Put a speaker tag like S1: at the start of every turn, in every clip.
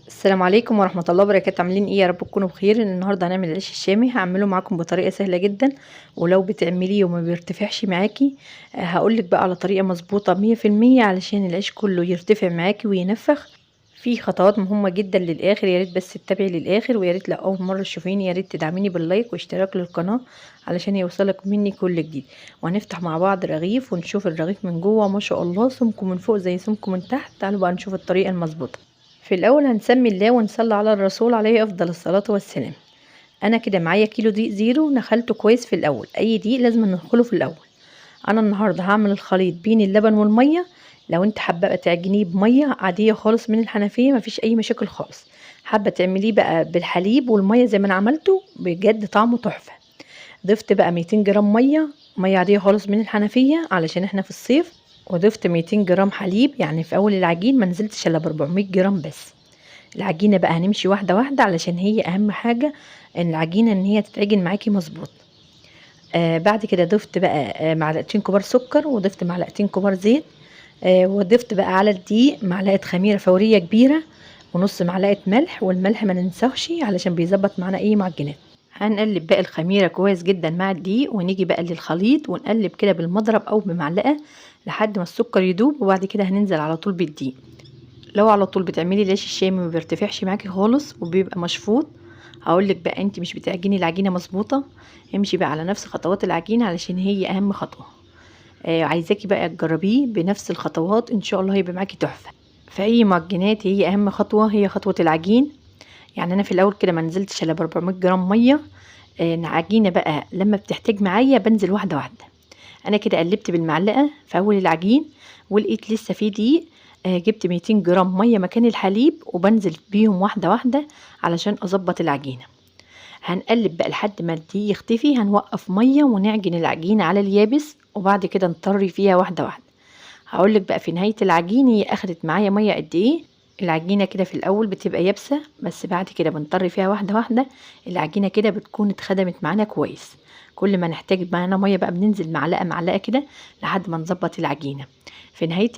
S1: السلام عليكم ورحمة الله وبركاته. عاملين ايه؟ يا رب تكونوا بخير. النهارده هنعمل العيش الشامي، هعمله معاكم بطريقة سهلة جدا، ولو بتعمليه وما بيرتفعش معاكي هقولك بقى على طريقة مظبوطة 100% علشان العيش كله يرتفع معاكي وينفخ. في خطوات مهمة جدا للآخر، يا ريت بس تتابعي للآخر، ويا ريت لو أول مرة تشوفيني يا ريت تدعميني باللايك واشتراك للقناة علشان يوصلك مني كل جديد. وهنفتح مع بعض رغيف ونشوف الرغيف من جوه ما شاء الله سمكه من فوق زي سمكه من تحت. تعالوا بقى نشوف الطريقة المظبوطة. في الاول هنسمي الله ونصلي على الرسول عليه افضل الصلاه والسلام. انا كده معايا كيلو دقيق زيرو نخلته كويس في الاول، اي دقيق لازم ندخله في الاول. انا النهارده هعمل الخليط بين اللبن والميه. لو انت حابه بقى تعجنيه بميه عاديه خالص من الحنفيه مفيش اي مشاكل خالص. حابه تعمليه بقى بالحليب والميه زي ما انا عملته بجد طعمه تحفه. ضفت بقى 200 جرام ميه عاديه خالص من الحنفيه علشان احنا في الصيف. وضفت 200 جرام حليب، يعني في اول العجين ما نزلتش الا ب 400 جرام بس. العجينة بقى هنمشي واحدة واحدة علشان هي اهم حاجة ان العجينة ان هي تتعجن معاكي مظبوط. بعد كده ضفت بقى معلقتين كبار سكر، وضفت معلقتين كبار زيت. وضفت بقى على الدقيق معلقة خميرة فورية كبيرة، ونص معلقة ملح، والملح ما ننساهش علشان بيظبط معانا اي معجنات. هنقلب بقى الخميرة كويس جدا مع الدقيق، ونيجي بقى للخليط ونقلب كده بالمضرب او بمعلقة لحد ما السكر يدوب، وبعد كده هننزل على طول بالدقيق. لو على طول بتعملي العيش الشامي ما بيرتفعش معاكي خالص وبيبقى مشفوط، هقولك بقى انت مش بتعجني العجينه مظبوطه. امشي بقى على نفس خطوات العجينه علشان هي اهم خطوه. عايزاكي بقى تجربيه بنفس الخطوات ان شاء الله هيبقى معاكي تحفه. في اي معجنات هي اهم خطوه هي خطوه العجين. يعني انا في الاول كده ما نزلتش الا ب 400 جرام ميه. العجينه بقى لما بتحتاج معايا بنزل واحده واحده. انا كده قلبت بالمعلقه في اول العجين ولقيت لسه فيه دقيق. جبت 200 جرام ميه مكان الحليب وبنزل بيهم واحده واحده علشان اظبط العجينه. هنقلب بقى لحد ما الدقيق يختفي، هنوقف ميه ونعجن العجينه على اليابس وبعد كده نطري فيها واحده واحده. هقولك بقى في نهايه العجين هي اخدت معايا ميه قد ايه. العجينه كده في الاول بتبقى يابسه، بس بعد كده بنطري فيها واحده واحده. العجينه كده بتكون اتخدمت معانا كويس. كل ما نحتاج معانا ميه بقى بننزل معلقه معلقه كده لحد ما نظبط العجينه. في نهايه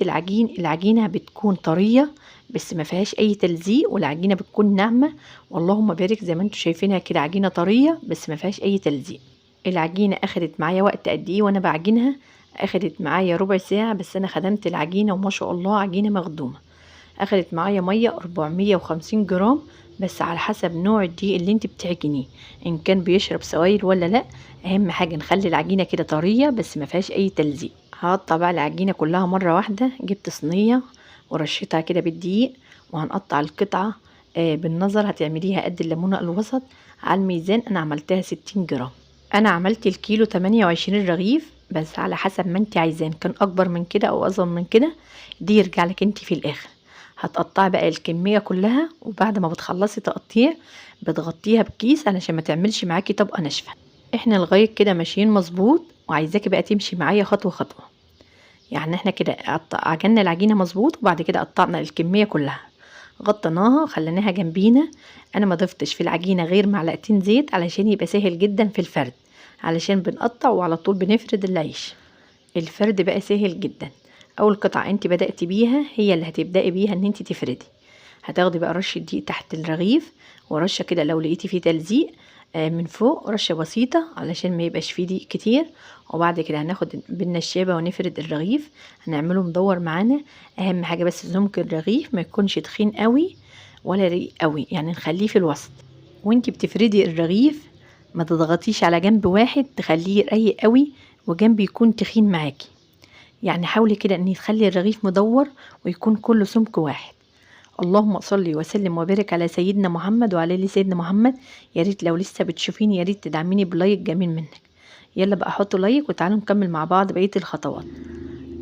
S1: العجينه بتكون طريه بس ما فيهاش اي تلزيق، والعجينه بتكون ناعمه. واللهم بارك زي ما انتم شايفينها كده عجينه طريه بس ما فيهاش اي تلزيق. العجينه اخدت معايا وقت قد ايه وانا بعجنها؟ اخدت معايا ربع ساعه، بس انا خدمت العجينه وما شاء الله عجينه مخدومه. اخدت معايا ميه 450 جرام، بس على حسب نوع الدقيق اللي انت بتعجنيه ان كان بيشرب سوائل ولا لا. اهم حاجه نخلي العجينه كده طريه بس ما فيهاش اي تلزيق. هقطع بقى العجينه كلها مره واحده. جبت صينيه ورشيتها كده بالدقيق، وهنقطع القطعه بالنظر. هتعمليها قد الليمونه الوسط. على الميزان انا عملتها 60 جرام. انا عملت الكيلو 28 رغيف، بس على حسب ما انت عايزاه، كان اكبر من كده او اصغر من كده دي يرجع لك انت في الاخر. هتقطعي بقى الكمية كلها، وبعد ما بتخلصي تقطيع بتغطيها بكيس علشان ما تعملش معاكي طبقة ناشفة. احنا لغاية كده ماشيين مظبوط، وعايزاكي بقى تمشي معايا خطوة خطوة. يعني احنا كده عجننا العجينة مظبوط، وبعد كده قطعنا الكمية كلها غطيناها خليناها جنبينا. انا ما ضفتش في العجينة غير معلقتين زيت علشان يبقى سهل جدا في الفرد، علشان بنقطع وعلى طول بنفرد العيش. الفرد بقى سهل جدا. اول قطعة انت بدأتي بيها هي اللي هتبدأي بيها ان انت تفردي. هتاخدي بقى رشة دقيق تحت الرغيف، ورشة كده لو لقيتي فيه تلزيق من فوق رشة بسيطة علشان ما يبقاش فيه دقيق كتير. وبعد كده هناخد بالنشابة ونفرد الرغيف، هنعمله مدور معانا. اهم حاجة بس سمك الرغيف ما يكونش تخين قوي ولا رقيق قوي، يعني نخليه في الوسط. وانتي بتفردي الرغيف ما تضغطيش على جنب واحد تخليه رقيق قوي وجنب يكون تخين معاكي. يعني حاولي كده ان تخلي الرغيف مدور ويكون كله سمك واحد. اللهم صل وسلم وبارك على سيدنا محمد وعلى ال سيدنا محمد. يا ريت لو لسه بتشوفيني يا ريت تدعميني بلايك جميل منك. يلا بقى حطوا لايك وتعالوا نكمل مع بعض بقية الخطوات.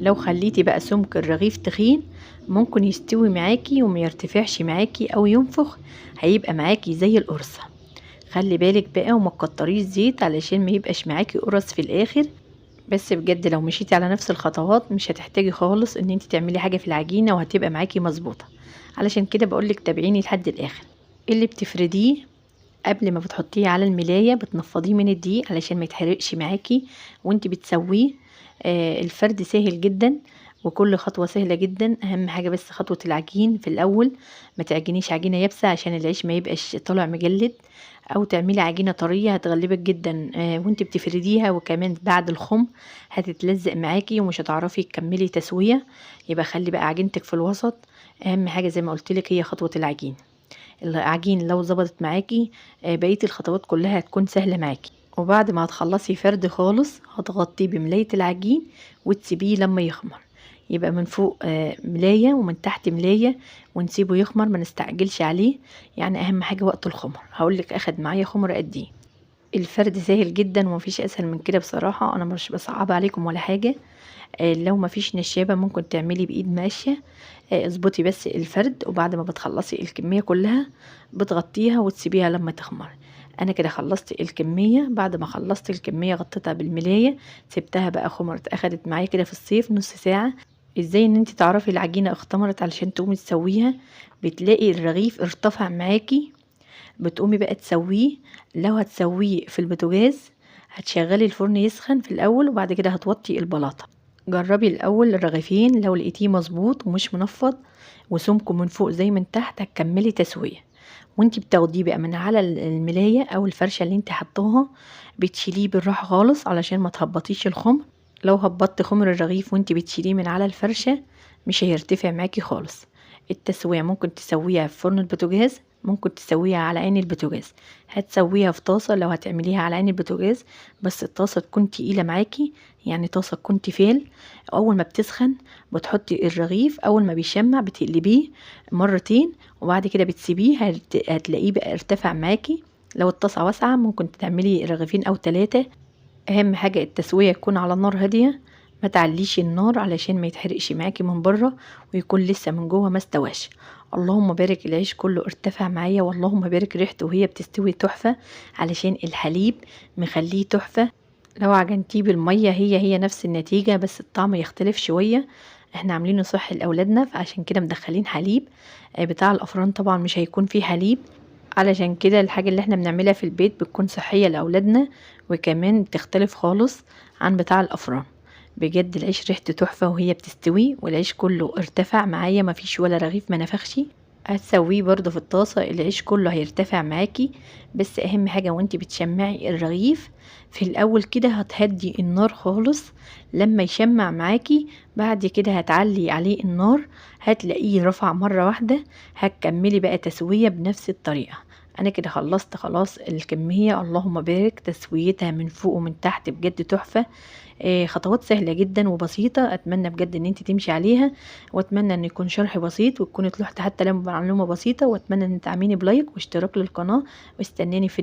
S1: لو خليتي بقى سمك الرغيف تخين ممكن يستوي معاكي وما يرتفعش معاكي او ينفخ، هيبقى معاكي زي القرصة. خلي بالك بقى وما تكتريش زيت علشان ما يبقاش معاكي قرص في الاخر. بس بجد لو مشيتي على نفس الخطوات مش هتحتاجي خالص ان انت تعملي حاجة في العجينة وهتبقى معاكي مظبوطة. علشان كده بقولك تابعيني لحد الاخر. اللي بتفرديه قبل ما بتحطيه على الملاية بتنفضيه من الدقيق علشان ما يتحرقش معاكي وانت بتسويه. الفرد سهل جدا، وكل خطوة سهلة جدا. اهم حاجة بس خطوة العجين في الاول، ما تعجنيش عجينة يابسة عشان العيش ما يبقاش طالع مجلد، او تعملي عجينة طرية هتغلبك جدا وانت بتفرديها، وكمان بعد الخم هتتلزق معاكي ومش هتعرفي تكملي تسوية. يبقى خلي بقى عجينتك في الوسط. اهم حاجة زي ما قلتلك هي خطوة العجين. العجين لو ظبطت معاكي بقية الخطوات كلها هتكون سهلة معاكي. وبعد ما هتخلصي فرد خالص هتغطيه بملاية العجين وتسيبيه لما يخمر. يبقى من فوق ملاية ومن تحت ملاية، ونسيبه يخمر، ما نستعجلش عليه. يعني اهم حاجة وقت الخمر. هقولك اخد معايا خمر قد ايه. الفرد سهل جدا ومفيش اسهل من كده بصراحة، انا مش بصعب عليكم ولا حاجة. لو مفيش نشابة ممكن تعملي بايد ماشية. اظبطي بس الفرد، وبعد ما بتخلصي الكمية كلها بتغطيها وتسيبيها لما تخمر. انا كده خلصت الكمية. بعد ما خلصت الكمية غطيتها بالملاية، سبتها بقى خمرت. اخدت معايا كده في الصيف نص ساعة. ازاي ان انت تعرفي العجينة اختمرت علشان تقومي تسويها؟ بتلاقي الرغيف ارتفع معاكي، بتقومي بقى تسويه. لو هتسويه في البوتاجاز هتشغلي الفرن يسخن في الاول، وبعد كده هتوطي البلاطة. جربي الاول الرغيفين، لو لقيتيه مظبوط ومش منفض وسمكه من فوق زي من تحت هتكملي تسويه. وانتي بتاخديه بقى من على الملاية او الفرشة اللي انتي حطوها، بتشيليه بالراحة خالص علشان ما تهبطيش الخمر. لو هبطت خمر الرغيف وانتي بتشيليه من على الفرشة مش هيرتفع معاكي خالص. التسوية ممكن تسويها في فرن البوتاجاز، ممكن تسويها على عين البوتاجاز. هتسويها في طاسة لو هتعمليها على عين البوتاجاز، بس الطاسة تكون تقيلة معاكي، يعني طاسة تكون تيفال. اول ما بتسخن بتحطي الرغيف، اول ما بيشمع بتقلبيه مرتين، وبعد كده بتسيبيه هتلاقيه بقى ارتفع معاكي. لو الطاسة واسعة ممكن تعملي رغيفين او 3. اهم حاجة التسوية تكون على نار هادية، ما تعليش النار علشان ما يتحرقش معاكي من بره ويكون لسه من جوه ما استواش. اللهم بارك العيش كله ارتفع معايا، واللهم بارك ريحته وهي بتستوي تحفة، علشان الحليب مخليه تحفة. لو عجنتيه بالمية هي نفس النتيجة، بس الطعم يختلف شوية. احنا عاملينه صحي لأولادنا، فعشان كده مدخلين حليب. بتاع الأفران طبعا مش هيكون فيه حليب، علشان كده الحاجة اللي احنا بنعملها في البيت بتكون صحية لأولادنا، وكمان بتختلف خالص عن بتاع الأفران. بجد العيش ريحته تحفة وهي بتستوي، والعيش كله ارتفع معايا، مفيش ولا رغيف ما نفخش. هتسويه برضو في الطاسة العيش كله هيرتفع معاكي. بس اهم حاجة وانتي بتشمعي الرغيف في الاول كده هتهدي النار خالص. لما يشمع معاكي بعد كده هتعلي عليه النار، هتلاقيه رفع مرة واحدة. هتكملي بقى تسوية بنفس الطريقة. انا كده خلصت خلاص الكمية. اللهم بارك، تسويتها من فوق ومن تحت بجد تحفة. خطوات سهلة جدا وبسيطة. اتمنى بجد ان انت تمشي عليها، واتمنى ان يكون شرح بسيط وتكوني طلعت حتى لو معلومة بسيطة. واتمنى ان تعملي بلايك واشتراك للقناة، واستناني في